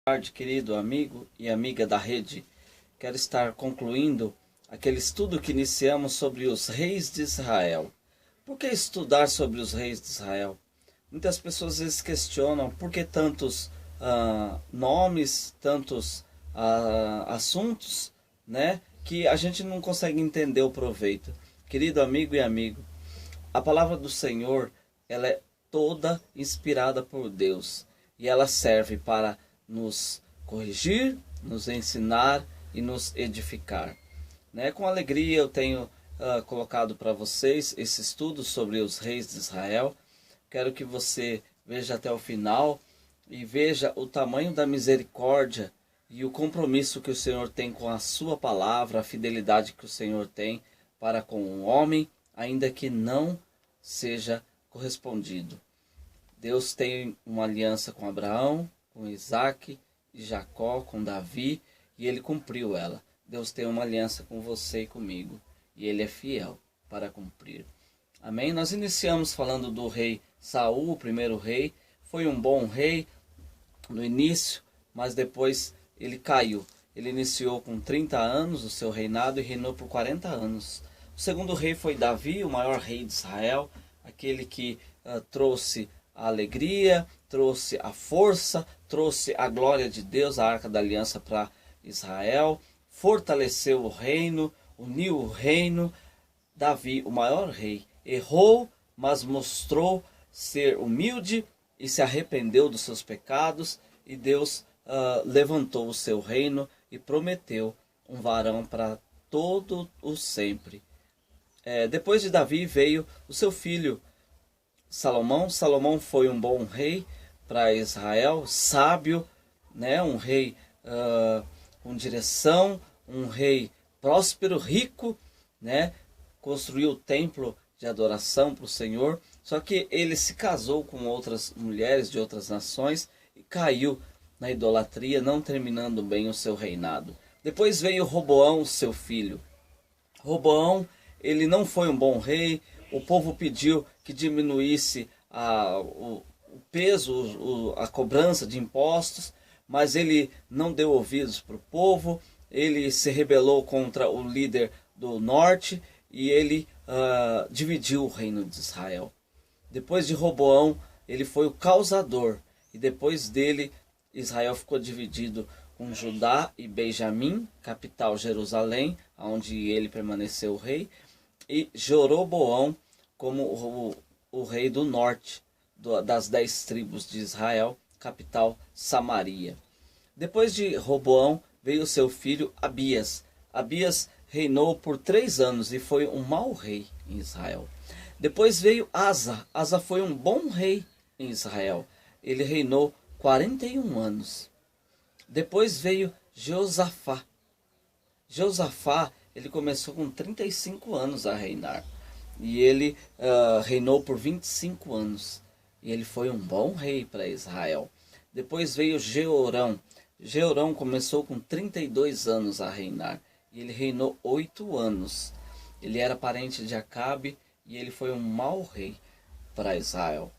Tarde, querido amigo e amiga da rede. Quero estar concluindo aquele estudo que iniciamos sobre os reis de Israel. Por que estudar sobre os reis de Israel? Muitas pessoas às vezes questionam por que tantos nomes, tantos assuntos, né, que a gente não consegue entender o proveito. Querido amigo e amigo, a palavra do Senhor, ela é toda inspirada por Deus e ela serve para nos corrigir, nos ensinar e nos edificar. Com alegria eu tenho colocado para vocês esse estudo sobre os reis de Israel. Quero que você veja até o final e veja o tamanho da misericórdia e o compromisso que o Senhor tem com a sua palavra, a fidelidade que o Senhor tem para com o homem, ainda que não seja correspondido. Deus tem uma aliança com Abraão, com Isaac e Jacó, com Davi, e ele cumpriu ela. Deus tem uma aliança com você e comigo, e ele é fiel para cumprir. Amém? Nós iniciamos falando do rei Saul, o primeiro rei. Foi um bom rei no início, mas depois ele caiu. Ele iniciou com 30 anos o seu reinado e reinou por 40 anos. O segundo rei foi Davi, o maior rei de Israel, aquele que trouxe a alegria, trouxe a força, trouxe a glória de Deus, a arca da aliança para Israel, fortaleceu o reino, uniu o reino. Davi, o maior rei, errou, mas mostrou ser humilde e se arrependeu dos seus pecados, e Deus levantou o seu reino e prometeu um varão para todo o sempre. Depois de Davi veio o seu filho Salomão. Salomão foi um bom rei para Israel, sábio, um rei com direção, um rei próspero, rico, construiu o templo de adoração para o Senhor. Só que ele se casou com outras mulheres de outras nações e caiu na idolatria, não terminando bem o seu reinado. Depois veio Roboão, seu filho. Roboão, ele não foi um bom rei. O povo pediu que diminuísse o peso, a cobrança de impostos, mas ele não deu ouvidos para o povo. Ele se rebelou contra o líder do norte e ele dividiu o reino de Israel. Depois de Roboão, ele foi o causador, e depois dele Israel ficou dividido com Judá e Benjamim, capital Jerusalém, onde ele permaneceu rei, e Jeroboão como o rei do norte, das 10 tribos de Israel, capital Samaria. Depois de Roboão veio seu filho Abias. Abias reinou por 3 anos e foi um mau rei em Israel. Depois veio Asa. Asa foi um bom rei em Israel. Ele reinou 41 anos. Depois veio Josafá. Josafá, ele começou com 35 anos a reinar. E ele reinou por 25 anos. E ele foi um bom rei para Israel. Depois veio Jeorão. Jeorão começou com 32 anos a reinar. E ele reinou 8 anos. Ele era parente de Acabe e ele foi um mau rei para Israel.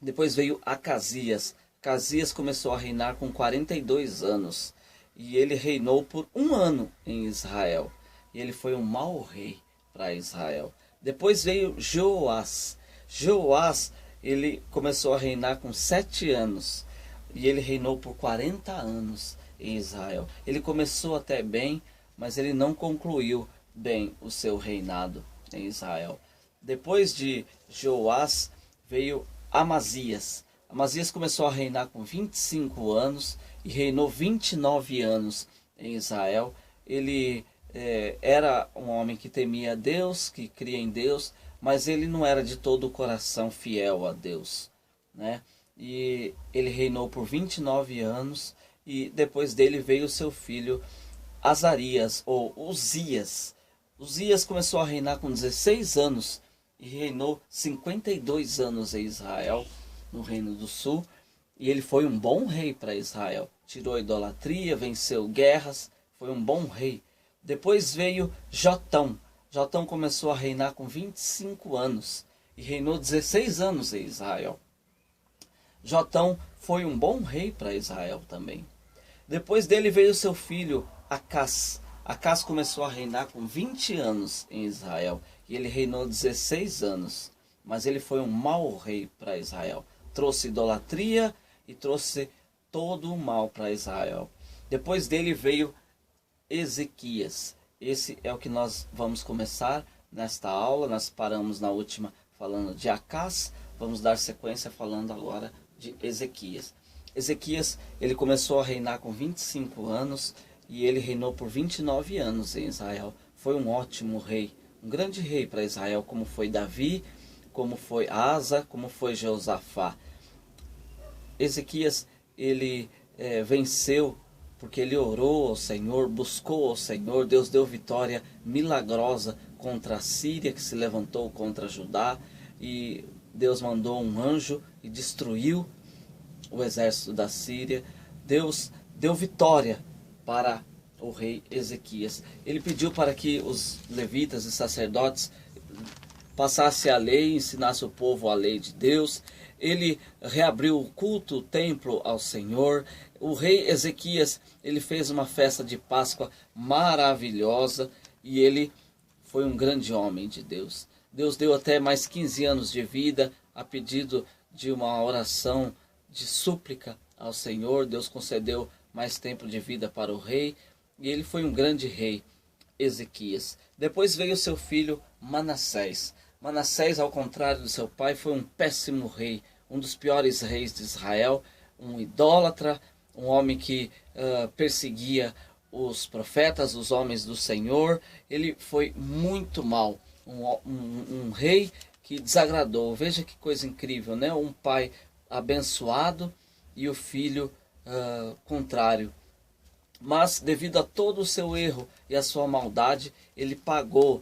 Depois veio Acasias. Acasias começou a reinar com 42 anos. E ele reinou por 1 ano em Israel. E ele foi um mau rei para Israel. Depois veio Joás. Joás, ele começou a reinar com 7 anos. E ele reinou por 40 anos em Israel. Ele começou até bem, mas ele não concluiu bem o seu reinado em Israel. Depois de Joás veio Amazias. Amazias começou a reinar com 25 anos e reinou 29 anos em Israel. Ele era um homem que temia Deus, que cria em Deus, mas ele não era de todo o coração fiel a Deus, E ele reinou por 29 anos e depois dele veio seu filho Azarias, ou Uzias. Uzias começou a reinar com 16 anos e reinou 52 anos em Israel, no Reino do Sul. E ele foi um bom rei para Israel. Tirou a idolatria, venceu guerras, foi um bom rei. Depois veio Jotão. Jotão começou a reinar com 25 anos e reinou 16 anos em Israel. Jotão foi um bom rei para Israel também. Depois dele veio seu filho Acás. Acás começou a reinar com 20 anos em Israel. E ele reinou 16 anos. Mas ele foi um mau rei para Israel. Trouxe idolatria e trouxe todo o mal para Israel. Depois dele veio Ezequias. Esse é o que nós vamos começar nesta aula. Nós paramos na última falando de Acás. Vamos dar sequência falando agora de Ezequias. Ezequias, ele começou a reinar com 25 anos e ele reinou por 29 anos em Israel. Foi um ótimo rei, um grande rei para Israel, como foi Davi, como foi Asa, como foi Jeosafá. Ezequias, ele venceu porque ele orou ao Senhor, buscou ao Senhor. Deus deu vitória milagrosa contra a Síria, que se levantou contra Judá, e Deus mandou um anjo e destruiu o exército da Síria. Deus deu vitória para o rei Ezequias. Ele pediu para que os levitas e sacerdotes passassem a lei, ensinassem o povo a lei de Deus. Ele reabriu o culto, o templo ao Senhor. O rei Ezequias, ele fez uma festa de Páscoa maravilhosa e ele foi um grande homem de Deus. Deus deu até mais 15 anos de vida a pedido de uma oração de súplica ao Senhor. Deus concedeu mais tempo de vida para o rei e ele foi um grande rei, Ezequias. Depois veio seu filho Manassés. Manassés, ao contrário do seu pai, foi um péssimo rei, um dos piores reis de Israel, um idólatra, um homem que perseguia os profetas, os homens do Senhor. Ele foi muito mau, um rei que desagradou. Veja que coisa incrível, né? Um pai abençoado e o filho contrário. Mas devido a todo o seu erro e a sua maldade, ele pagou,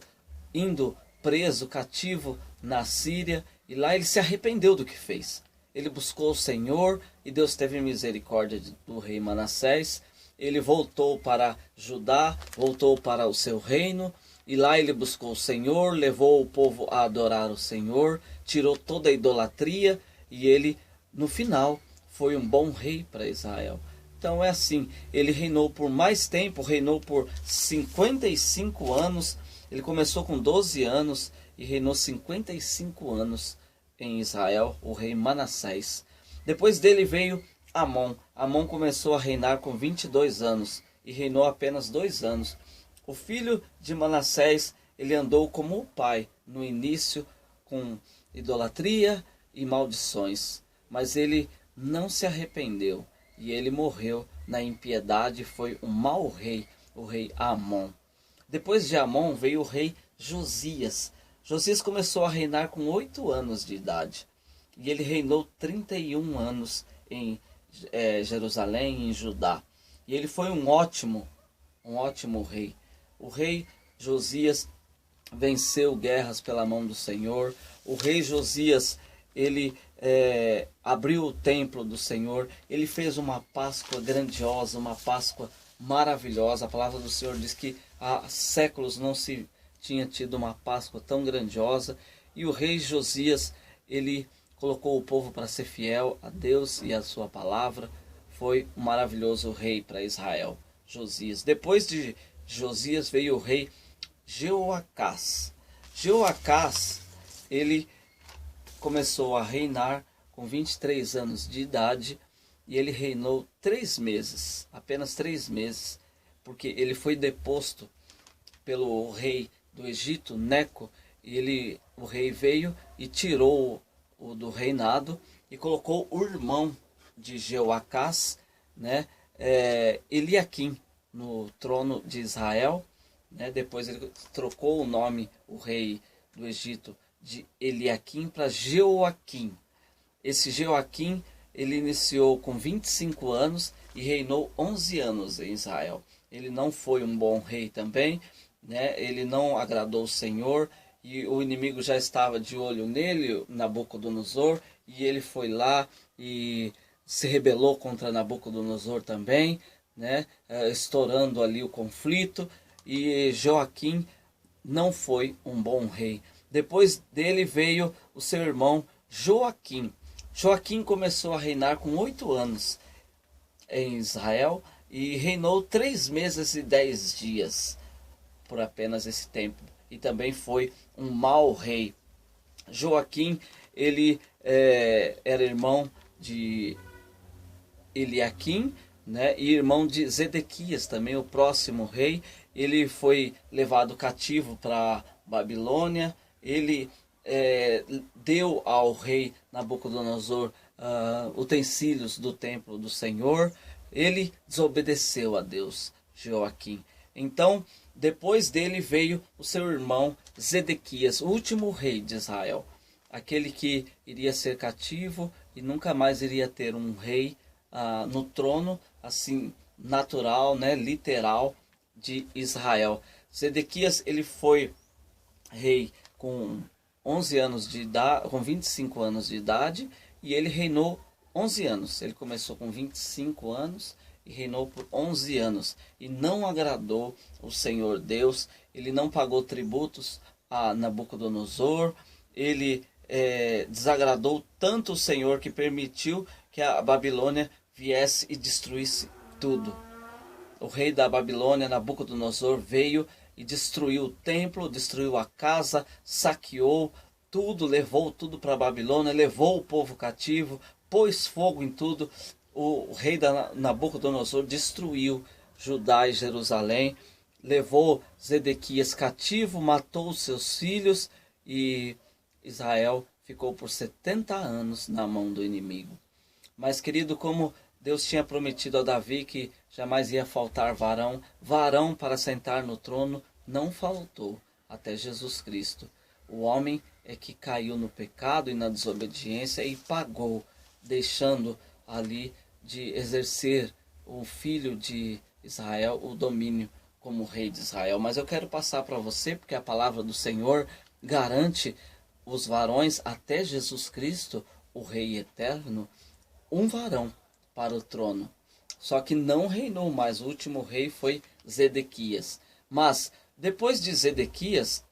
indo preso, cativo na Síria, e lá ele se arrependeu do que fez. Ele buscou o Senhor e Deus teve misericórdia do rei Manassés. Ele voltou para Judá, voltou para o seu reino, e lá ele buscou o Senhor, levou o povo a adorar o Senhor, tirou toda a idolatria, e ele, no final, foi um bom rei para Israel. Então é assim, ele reinou por mais tempo, reinou por 55 anos. Ele começou com 12 anos e reinou 55 anos em Israel, o rei Manassés. Depois dele veio Amon. Amon começou a reinar com 22 anos e reinou apenas 2 anos. O filho de Manassés, ele andou como o pai no início com idolatria e maldições, mas ele não se arrependeu e ele morreu na impiedade. Foi um mau rei, o rei Amon. Depois de Amon veio o rei Josias. Josias começou a reinar com 8 anos de idade e ele reinou 31 anos em Jerusalém, em Judá. E ele foi um ótimo rei. O rei Josias venceu guerras pela mão do Senhor. O rei Josias, ele abriu o templo do Senhor. Ele fez uma Páscoa grandiosa, uma Páscoa maravilhosa. A palavra do Senhor diz que há séculos não se tinha tido uma Páscoa tão grandiosa. E o rei Josias, ele colocou o povo para ser fiel a Deus e a sua palavra. Foi um maravilhoso rei para Israel, Josias. Depois de Josias veio o rei Jeoacás. Jeoacás, ele começou a reinar com 23 anos de idade e ele reinou 3 meses, apenas 3 meses, porque ele foi deposto pelo rei do Egito, Neco, e o rei veio e tirou-o do reinado e colocou o irmão de Jeoacás, né, Eliaquim, no trono de Israel. Né? Depois ele trocou o nome, o rei do Egito, de Eliaquim para Jeoaquim. Esse Jeoaquim, ele iniciou com 25 anos e reinou 11 anos em Israel. Ele não foi um bom rei também, né? Ele não agradou o Senhor e o inimigo já estava de olho nele, Nabucodonosor, e ele foi lá e se rebelou contra Nabucodonosor também, né? Estourando ali o conflito, e Joaquim não foi um bom rei. Depois dele veio o seu irmão Joaquim. Joaquim começou a reinar com 8 anos em Israel e reinou 3 meses e 10 dias por apenas esse tempo. E também foi um mau rei. Joaquim, ele era irmão de Eliaquim, né, e irmão de Zedequias, também o próximo rei. Ele foi levado cativo para Babilônia. Ele deu ao rei Nabucodonosor utensílios do templo do Senhor. Ele desobedeceu a Deus, Joaquim. Então, depois dele veio o seu irmão Zedequias, o último rei de Israel. Aquele que iria ser cativo e nunca mais iria ter um rei no trono, assim, natural, né, literal, de Israel. Zedequias, ele foi rei com 11 anos de idade, com 25 anos de idade, e ele reinou 11 anos. Ele começou com 25 anos e reinou por 11 anos. E não agradou o Senhor Deus. Ele não pagou tributos a Nabucodonosor. Ele desagradou tanto o Senhor que permitiu que a Babilônia viesse e destruísse tudo. O rei da Babilônia, Nabucodonosor, veio e destruiu o templo, destruiu a casa, saqueou tudo, levou tudo para a Babilônia, levou o povo cativo, pôs fogo em tudo. O rei da Nabucodonosor destruiu Judá e Jerusalém, levou Zedequias cativo, matou os seus filhos, e Israel ficou por 70 anos na mão do inimigo. Mas, querido, como Deus tinha prometido a Davi que jamais ia faltar varão para sentar no trono, não faltou até Jesus Cristo. O homem é que caiu no pecado e na desobediência e pagou, deixando ali de exercer o filho de Israel o domínio como rei de Israel. Mas eu quero passar para você, porque a palavra do Senhor garante os varões até Jesus Cristo, o Rei eterno, um varão para o trono. Só que não reinou mais. O último rei foi Zedequias. Mas depois de Zedequias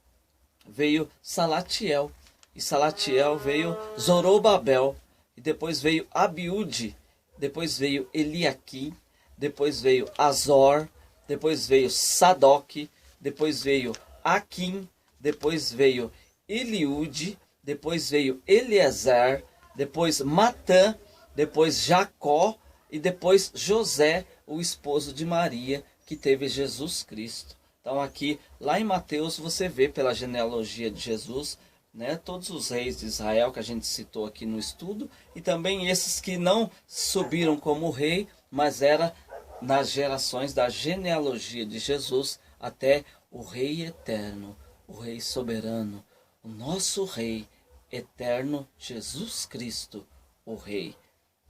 veio Salatiel. E Salatiel veio Zorobabel. E depois veio Abiúde. Depois veio Eliaquim. Depois veio Azor. Depois veio Sadoque. Depois veio Aquim. Depois veio Eliúde. Depois veio Eliezer. Depois Matã. Depois Jacó. E depois José, o esposo de Maria, que teve Jesus Cristo. Então aqui, lá em Mateus, você vê pela genealogia de Jesus, né, todos os reis de Israel que a gente citou aqui no estudo, e também esses que não subiram como rei, mas era nas gerações da genealogia de Jesus até o Rei eterno, o Rei soberano, o nosso Rei eterno, Jesus Cristo, o Rei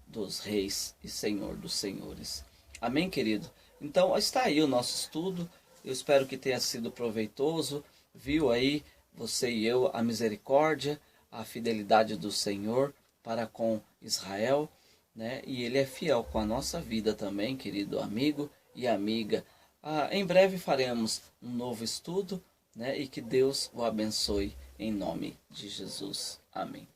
dos reis e Senhor dos senhores. Amém, querido? Então, está aí o nosso estudo. Eu espero que tenha sido proveitoso. Viu aí, você e eu, a misericórdia, a fidelidade do Senhor para com Israel, né? E Ele é fiel com a nossa vida também, querido amigo e amiga. Em breve faremos um novo estudo, né? E que Deus o abençoe em nome de Jesus. Amém.